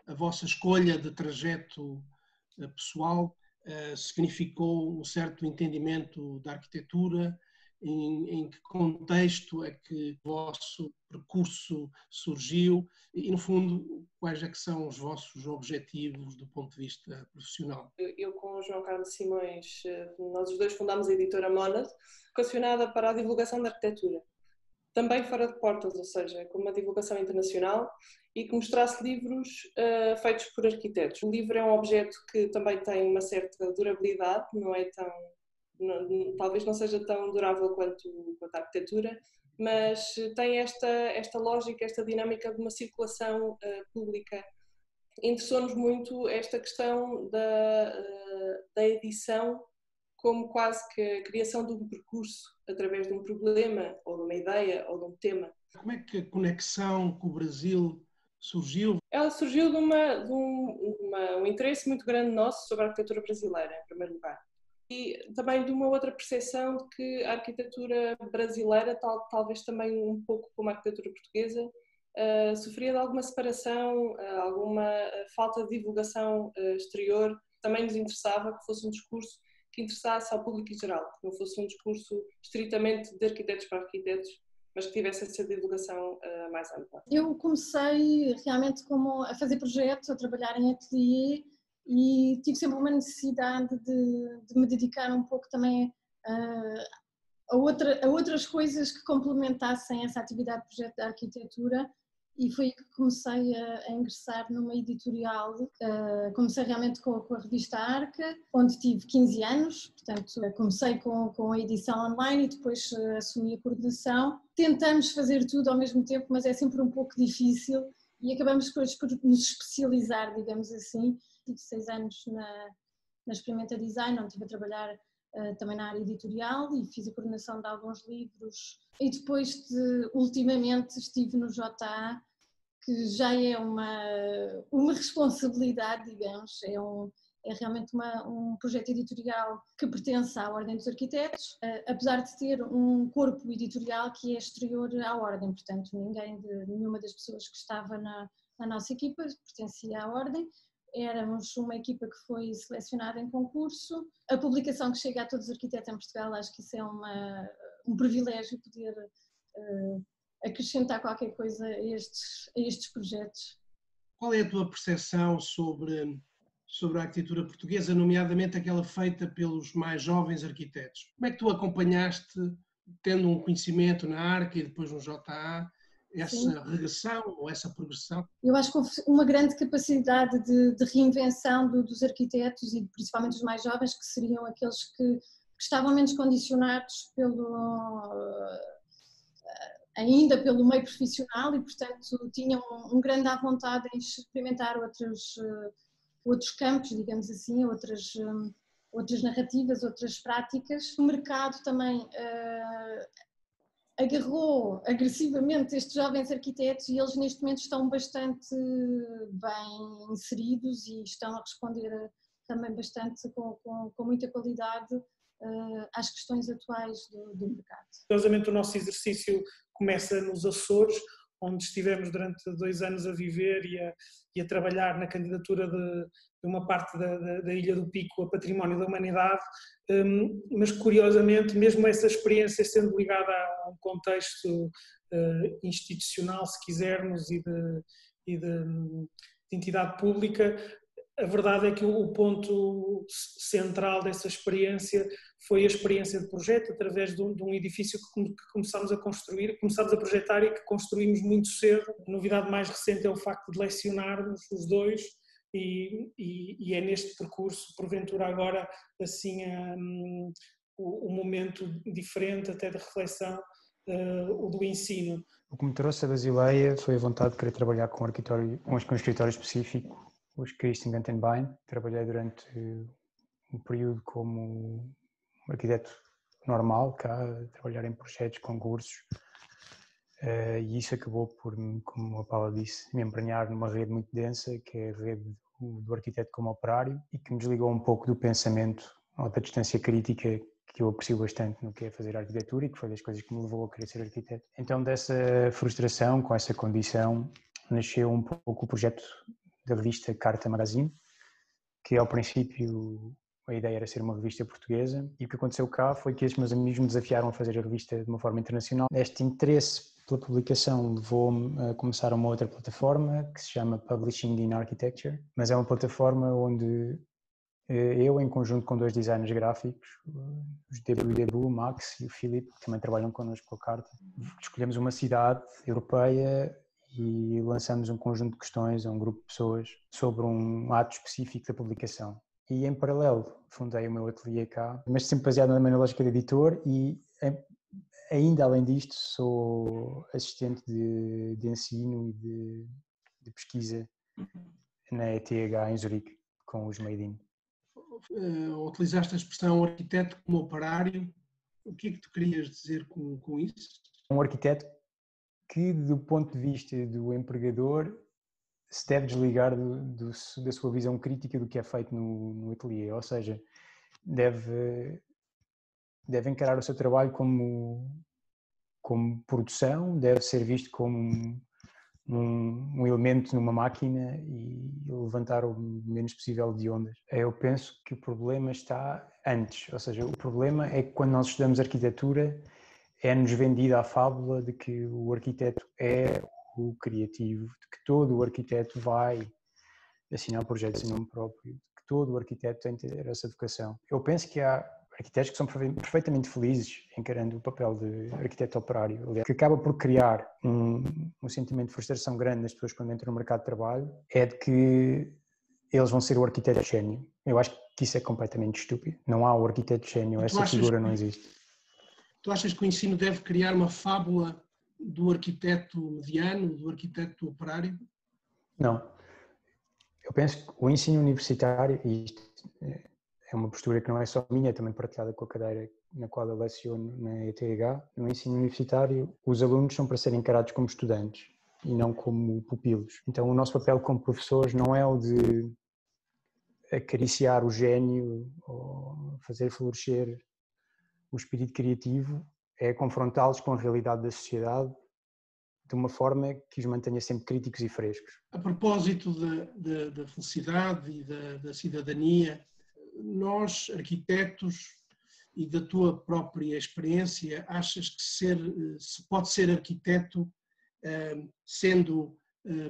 a vossa escolha de trajeto pessoal significou um certo entendimento da arquitetura, em que contexto é que o vosso percurso surgiu e, no fundo, quais é que são os vossos objetivos do ponto de vista profissional? Eu com o João Carlos Simões, nós os dois fundámos a editora Monad, vocacionada para a divulgação da arquitetura. Também fora de portas, ou seja, com uma divulgação internacional e que mostrasse livros feitos por arquitetos. O livro é um objeto que também tem uma certa durabilidade, não é tão, talvez não seja tão durável quanto a arquitetura, mas tem esta lógica, esta dinâmica de uma circulação pública. Interessou-nos muito esta questão da edição como quase que a criação de um percurso através de um problema, ou de uma ideia, ou de um tema. Como é que a conexão com o Brasil surgiu? Ela surgiu de um interesse muito grande nosso sobre a arquitetura brasileira, em primeiro lugar. E também de uma outra percepção de que a arquitetura brasileira, talvez também um pouco como a arquitetura portuguesa, sofria de alguma separação, alguma falta de divulgação exterior. Também nos interessava que fosse um discurso que interessasse ao público em geral, que não fosse um discurso estritamente de arquitetos para arquitetos, mas que tivesse essa divulgação mais ampla. Eu comecei realmente a fazer projetos, a trabalhar em ateliê e tive sempre uma necessidade de me dedicar um pouco também a outras coisas que complementassem essa atividade de projeto da arquitetura. E foi aí que comecei a ingressar numa editorial. Comecei realmente com a revista Arca, onde tive 15 anos, portanto comecei com a edição online e depois assumi a coordenação. Tentamos fazer tudo ao mesmo tempo, mas é sempre um pouco difícil e acabamos depois por nos especializar, digamos assim. Tive 6 anos na Experimenta Design, onde estive a trabalhar também na área editorial e fiz a coordenação de alguns livros. E depois, ultimamente, estive no JA, que já é uma responsabilidade, digamos, é realmente um projeto editorial que pertence à Ordem dos Arquitetos, apesar de ter um corpo editorial que é exterior à Ordem, portanto nenhuma das pessoas que estava na nossa equipa pertencia à Ordem. Éramos uma equipa que foi selecionada em concurso. A publicação que chega a todos os arquitetos em Portugal, acho que isso é um privilégio poder acrescentar qualquer coisa a estes projetos. Qual é a tua percepção sobre a arquitetura portuguesa, nomeadamente aquela feita pelos mais jovens arquitetos? Como é que tu acompanhaste, tendo um conhecimento na Arca e depois no JA, essa Sim. regressão ou essa progressão? Eu acho que houve uma grande capacidade de reinvenção dos arquitetos e principalmente dos mais jovens, que seriam aqueles que estavam menos condicionados ainda pelo meio profissional e, portanto, tinham um grande à vontade em experimentar outros campos, digamos assim, outras narrativas, outras práticas. O mercado também agarrou agressivamente estes jovens arquitetos e eles neste momento estão bastante bem inseridos e estão a responder também bastante com muita qualidade às questões atuais do mercado. Curiosamente, o nosso exercício começa nos Açores, onde estivemos durante 2 anos a viver e a trabalhar na candidatura de uma parte da Ilha do Pico a Património da Humanidade, mas curiosamente, mesmo essa experiência sendo ligada a um contexto institucional, se quisermos, e de entidade pública, a verdade é que o ponto central dessa experiência foi a experiência de projeto, através de um edifício que começámos a construir, começámos a projetar e que construímos muito cedo. A novidade mais recente é o facto de lecionarmos os dois e é neste percurso, porventura agora, assim, um momento diferente até de reflexão, o do ensino. O que me trouxe a Basileia foi a vontade de querer trabalhar com um escritório específico, os Christian Gantenbein. Trabalhei durante um período como arquiteto normal, cá, a trabalhar em projetos, concursos, e isso acabou por, como a Paula disse, me embrenhar numa rede muito densa, que é a rede do arquiteto como operário, e que me desligou um pouco do pensamento ou da distância crítica que eu aprecio bastante no que é fazer arquitetura e que foi das coisas que me levou a querer ser arquiteto. Então, dessa frustração, com essa condição, nasceu um pouco o projeto da revista Carta Magazine, que ao princípio a ideia era ser uma revista portuguesa, e o que aconteceu cá foi que estes meus amigos me desafiaram a fazer a revista de uma forma internacional. Este interesse pela publicação levou-me a começar uma outra plataforma que se chama Publishing in Architecture, mas é uma plataforma onde eu, em conjunto com 2 designers gráficos, o Debu, o Max e o Filipe, que também trabalham connosco com a Carta, escolhemos uma cidade europeia e lançamos um conjunto de questões a um grupo de pessoas sobre um ato específico da publicação. E, em paralelo, fundei o meu ateliê cá, mas sempre baseado na lógica de editor, e ainda além disto sou assistente de ensino e de pesquisa na ETH em Zurique, com os Made in. Utilizaste a expressão arquiteto como operário. O que é que tu querias dizer com isso? Um arquiteto que, do ponto de vista do empregador, se deve desligar da sua visão crítica do que é feito no ateliê, ou seja, deve encarar o seu trabalho como produção, deve ser visto como um elemento numa máquina e levantar o menos possível de ondas. Eu penso que o problema está antes, ou seja, o problema é que quando nós estudamos arquitetura é-nos vendida a fábula de que o arquiteto é o criativo, de que todo o arquiteto vai assinar projetos em nome próprio, de que todo o arquiteto tem que ter essa vocação. Eu penso que há arquitetos que são perfeitamente felizes encarando o papel de arquiteto operário, que acaba por criar um sentimento de frustração grande nas pessoas quando entram no mercado de trabalho, é de que eles vão ser o arquiteto gênio. Eu acho que isso é completamente estúpido. Não há o arquiteto gênio, essa figura não existe. Tu achas que o ensino deve criar uma fábula do arquiteto mediano, do arquiteto operário? Não. Eu penso que o ensino universitário, e isto é uma postura que não é só minha, é também partilhada com a cadeira na qual eu leciono na ETH, no ensino universitário os alunos são para serem encarados como estudantes e não como pupilos. Então o nosso papel como professores não é o de acariciar o gênio ou fazer florescer o espírito criativo, é confrontá-los com a realidade da sociedade de uma forma que os mantenha sempre críticos e frescos. A propósito da felicidade e da cidadania, nós, arquitetos, e da tua própria experiência, achas que se pode ser arquiteto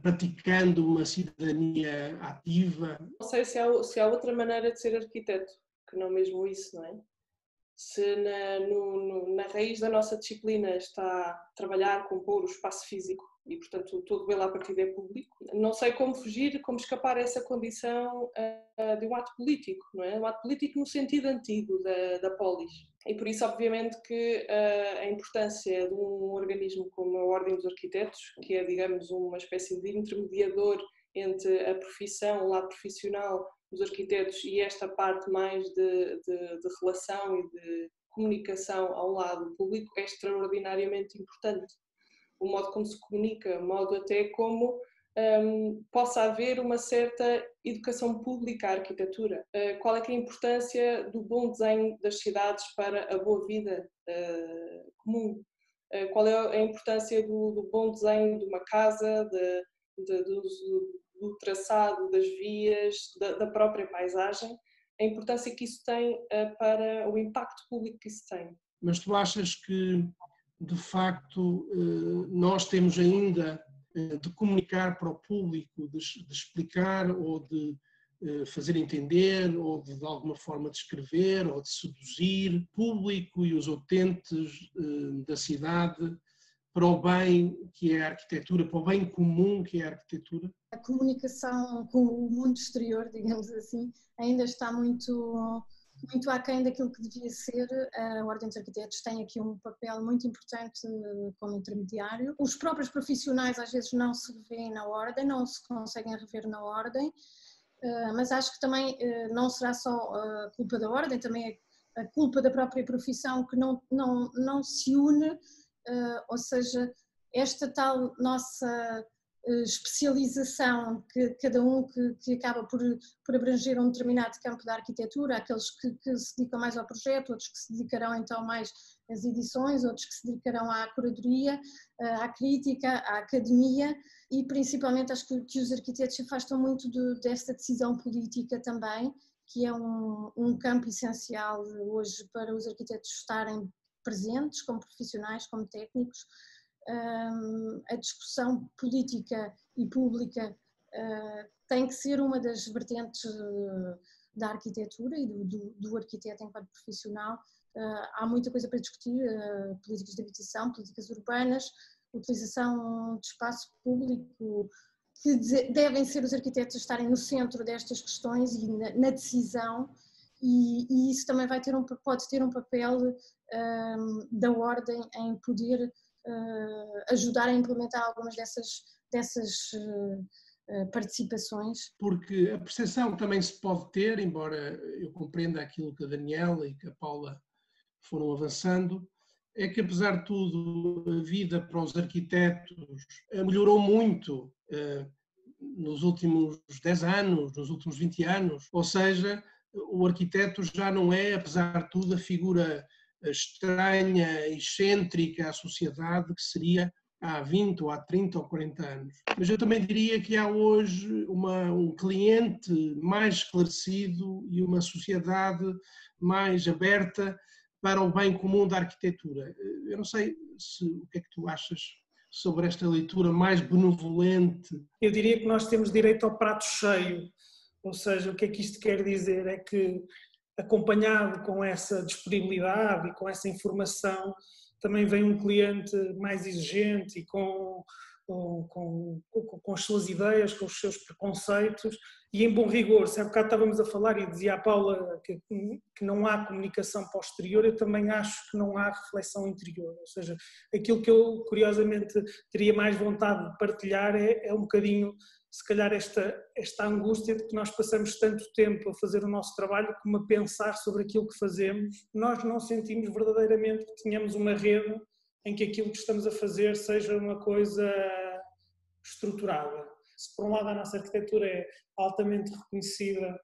praticando uma cidadania ativa? Não sei se há outra maneira de ser arquiteto, que não mesmo isso, não é? Se na raiz da nossa disciplina está trabalhar, compor o espaço físico e, portanto, todo ele à partida é público, não sei como fugir, como escapar a essa condição de um ato político, não é? Um ato político no sentido antigo da polis. E por isso, obviamente, que a importância de um organismo como a Ordem dos Arquitetos, que é, digamos, uma espécie de intermediador entre a profissão, o lado profissional dos arquitetos e esta parte mais de relação e de comunicação ao lado público, é extraordinariamente importante. O modo como se comunica, o modo até como possa haver uma certa educação pública à arquitetura. Qual é que é a importância do bom desenho das cidades para a boa vida comum? Qual é a importância do bom desenho de uma casa, do traçado das vias, da própria paisagem, a importância que isso tem para o impacto público que isso tem. Mas tu achas que, de facto, nós temos ainda de comunicar para o público, de explicar ou de fazer entender ou de alguma forma descrever ou de seduzir o público e os utentes da cidade para o bem que é a arquitetura, para o bem comum que é a arquitetura? A comunicação com o mundo exterior, digamos assim, ainda está muito aquém daquilo que devia ser. A Ordem dos Arquitetos tem aqui um papel muito importante como intermediário. Os próprios profissionais às vezes não se revêem na Ordem, não se conseguem rever na Ordem, mas acho que também não será só a culpa da Ordem, também é a culpa da própria profissão que não se une, ou seja, esta tal nossa especialização, que cada um que acaba por abranger um determinado campo da arquitetura, aqueles que se dedicam mais ao projeto, outros que se dedicarão então mais às edições, outros que se dedicarão à curadoria, à crítica, à academia, e principalmente acho que os arquitetos se afastam muito desta decisão política também, que é um campo essencial hoje para os arquitetos estarem presentes como profissionais, como técnicos. A discussão política e pública tem que ser uma das vertentes da arquitetura e do arquiteto enquanto profissional. Há muita coisa para discutir, políticas de habitação, políticas urbanas, utilização de espaço público, que devem ser os arquitetos a estarem no centro destas questões e na decisão, e isso também pode ter um papel da ordem em poder ajudar a implementar algumas dessas participações. Porque a percepção também se pode ter, embora eu compreenda aquilo que a Daniela e que a Paula foram avançando, é que apesar de tudo a vida para os arquitetos melhorou muito nos últimos 10 anos, nos últimos 20 anos, ou seja, o arquiteto já não é, apesar de tudo, a figura estranha, excêntrica à sociedade que seria há 20 ou há 30 ou 40 anos. Mas eu também diria que há hoje um cliente mais esclarecido e uma sociedade mais aberta para o bem comum da arquitetura. Eu não sei o que é que tu achas sobre esta leitura mais benevolente. Eu diria que nós temos direito ao prato cheio, ou seja, o que é que isto quer dizer? É que, acompanhado com essa disponibilidade e com essa informação, também vem um cliente mais exigente e com as suas ideias, com os seus preconceitos, e em bom rigor. Se há bocado estávamos a falar e dizia a Paula que não há comunicação posterior, eu também acho que não há reflexão interior, ou seja, aquilo que eu curiosamente teria mais vontade de partilhar é um bocadinho, se calhar, esta angústia de que nós passamos tanto tempo a fazer o nosso trabalho como a pensar sobre aquilo que fazemos. Nós não sentimos verdadeiramente que tenhamos uma rede em que aquilo que estamos a fazer seja uma coisa estruturada. Se por um lado a nossa arquitetura é altamente reconhecida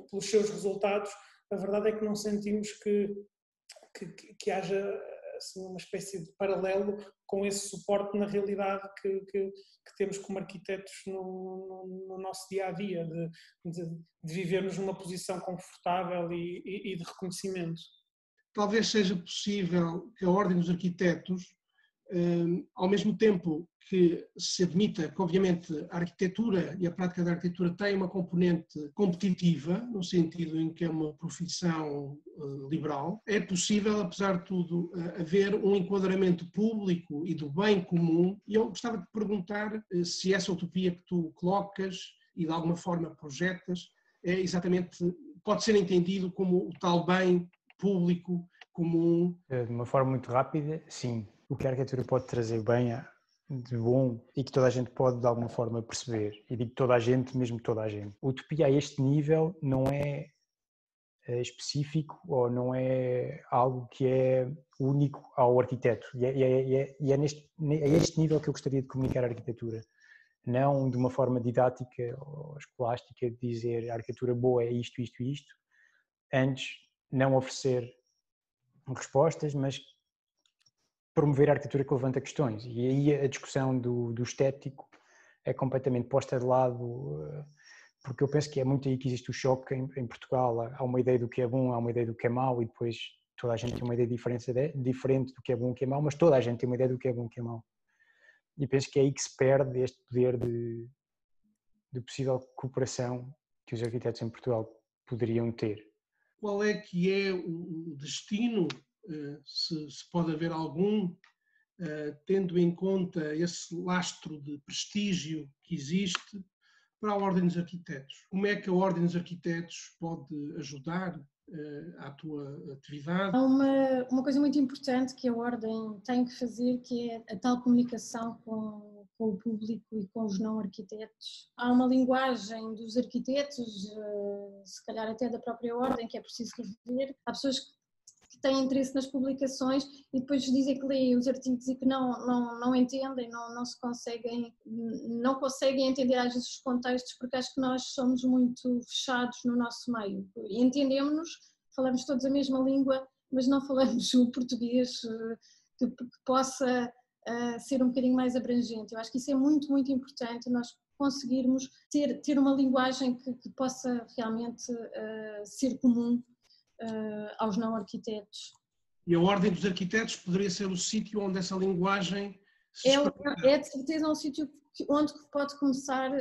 pelos seus resultados, a verdade é que não sentimos que haja assim, uma espécie de paralelo com esse suporte na realidade que temos como arquitetos no nosso dia-a-dia, de vivermos numa posição confortável e de reconhecimento. Talvez seja possível que a Ordem dos Arquitetos, ao mesmo tempo que se admita que, obviamente, a arquitetura e a prática da arquitetura têm uma componente competitiva, no sentido em que é uma profissão liberal, é possível, apesar de tudo, haver um enquadramento público e do bem comum, e eu gostava de perguntar se essa utopia que tu colocas e de alguma forma projetas é exatamente, pode ser entendido como o tal bem público, comum. De uma forma muito rápida, sim. O que a arquitetura pode trazer bem de bom e que toda a gente pode de alguma forma perceber. E digo toda a gente, mesmo toda a gente. A utopia a este nível não é específico ou não é algo que é único ao arquiteto. E é a este nível que eu gostaria de comunicar a arquitetura. Não de uma forma didática ou escolástica de dizer a arquitetura boa é isto, isto e isto. Antes, não oferecer respostas, mas promover a arquitetura que levanta questões. E aí a discussão do estético é completamente posta de lado, porque eu penso que é muito aí que existe o choque em Portugal. Há uma ideia do que é bom, há uma ideia do que é mau, e depois toda a gente tem uma ideia diferente do que é bom e do que é mau, mas toda a gente tem uma ideia do que é bom e do que é mau. E penso que é aí que se perde este poder de possível cooperação que os arquitetos em Portugal poderiam ter. Qual é que é o destino, se pode haver algum, tendo em conta esse lastro de prestígio que existe para a Ordem dos Arquitetos? Como é que a Ordem dos Arquitetos pode ajudar à tua atividade? Há uma coisa muito importante que a Ordem tem que fazer, que é a tal comunicação com o público e com os não arquitetos. Há uma linguagem dos arquitetos, se calhar até da própria Ordem, que é preciso rever. Há pessoas que têm interesse nas publicações e depois dizem que leem os artigos e que não entendem, não conseguem entender às vezes os contextos, porque acho que nós somos muito fechados no nosso meio. Entendemos-nos, falamos todos a mesma língua, mas não falamos o português que possa ser um bocadinho mais abrangente. Eu acho que isso é muito, muito importante, nós conseguirmos ter uma linguagem que possa realmente ser comum aos não arquitetos. E a Ordem dos Arquitetos poderia ser o sítio onde essa linguagem se é de certeza um sítio onde pode começar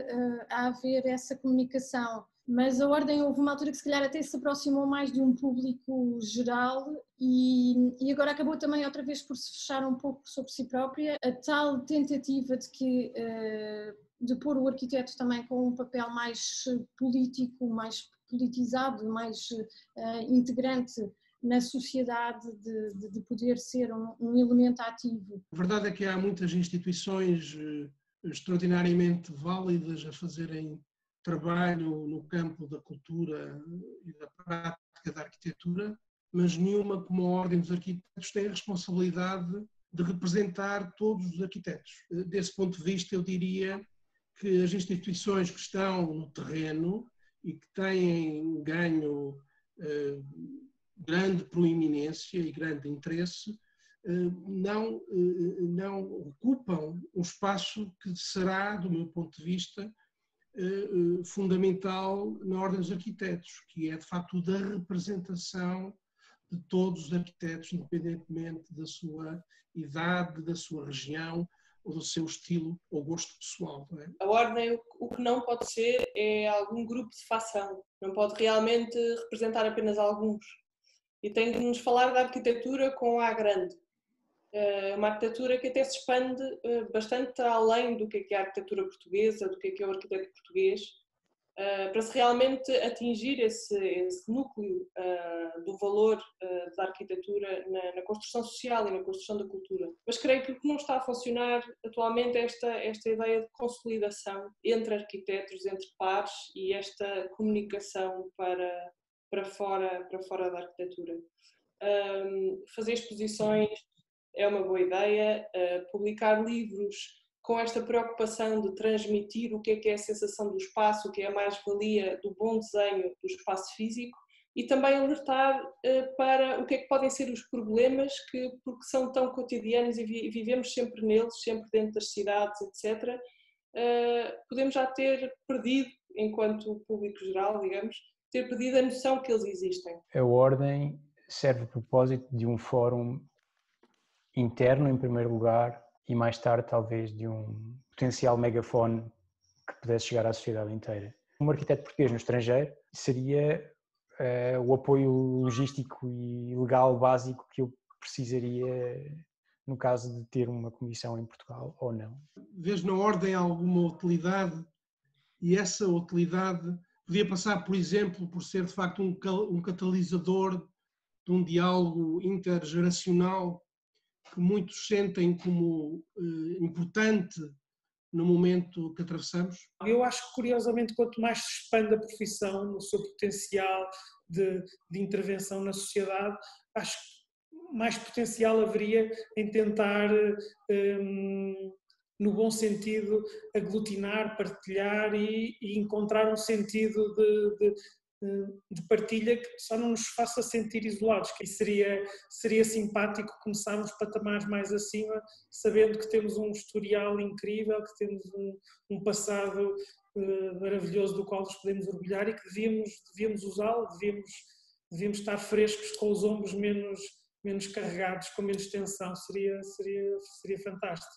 a haver essa comunicação. Mas a Ordem houve uma altura que se calhar até se aproximou mais de um público geral e agora acabou também outra vez por se fechar um pouco sobre si própria. A tal tentativa de pôr o arquiteto também com um papel mais político, mais politizado, mais integrante na sociedade, de poder ser um elemento ativo. A verdade é que há muitas instituições extraordinariamente válidas a fazerem trabalho no campo da cultura e da prática da arquitetura, mas nenhuma, como a Ordem dos Arquitetos, tem a responsabilidade de representar todos os arquitetos. Desse ponto de vista, eu diria que as instituições que estão no terreno e que têm ganho grande proeminência e grande interesse, não ocupam um espaço que será, do meu ponto de vista, fundamental na Ordem dos Arquitetos, que é de facto da representação de todos os arquitetos, independentemente da sua idade, da sua região ou do seu estilo ou gosto pessoal. Não é? A Ordem, o que não pode ser é algum grupo de facção, não pode realmente representar apenas alguns. E tem de nos falar da arquitetura com A grande. Uma arquitetura que até se expande bastante além do que é a arquitetura portuguesa, do que é o arquiteto português, para se realmente atingir esse núcleo do valor da arquitetura na construção social e na construção da cultura. Mas creio que o que não está a funcionar atualmente é esta ideia de consolidação entre arquitetos, entre pares e esta comunicação para fora da arquitetura. Fazer exposições é uma boa ideia, publicar livros com esta preocupação de transmitir o que é a sensação do espaço, o que é a mais-valia do bom desenho do espaço físico e também alertar para o que é que podem ser os problemas porque são tão cotidianos e vivemos sempre neles, sempre dentro das cidades, etc. Podemos já ter perdido, enquanto público geral, digamos, ter perdido a noção que eles existem. A Ordem serve a propósito de um fórum interno, em primeiro lugar, e mais tarde, talvez, de um potencial megafone que pudesse chegar à sociedade inteira. Um arquiteto português no estrangeiro seria o apoio logístico e legal básico que eu precisaria no caso de ter uma comissão em Portugal ou não. Vês na Ordem alguma utilidade e essa utilidade podia passar, por exemplo, por ser de facto um catalisador de um diálogo intergeracional que muitos sentem como importante no momento que atravessamos? Eu acho que, curiosamente, quanto mais se expande a profissão no seu potencial de intervenção na sociedade, acho que mais potencial haveria em tentar, no bom sentido, aglutinar, partilhar e encontrar um sentido de partilha que só não nos faça sentir isolados, que seria simpático começarmos patamares mais acima, sabendo que temos um historial incrível, que temos um passado maravilhoso do qual nos podemos orgulhar e que devíamos usá-lo, devíamos estar frescos, com os ombros menos carregados, com menos tensão, seria fantástico.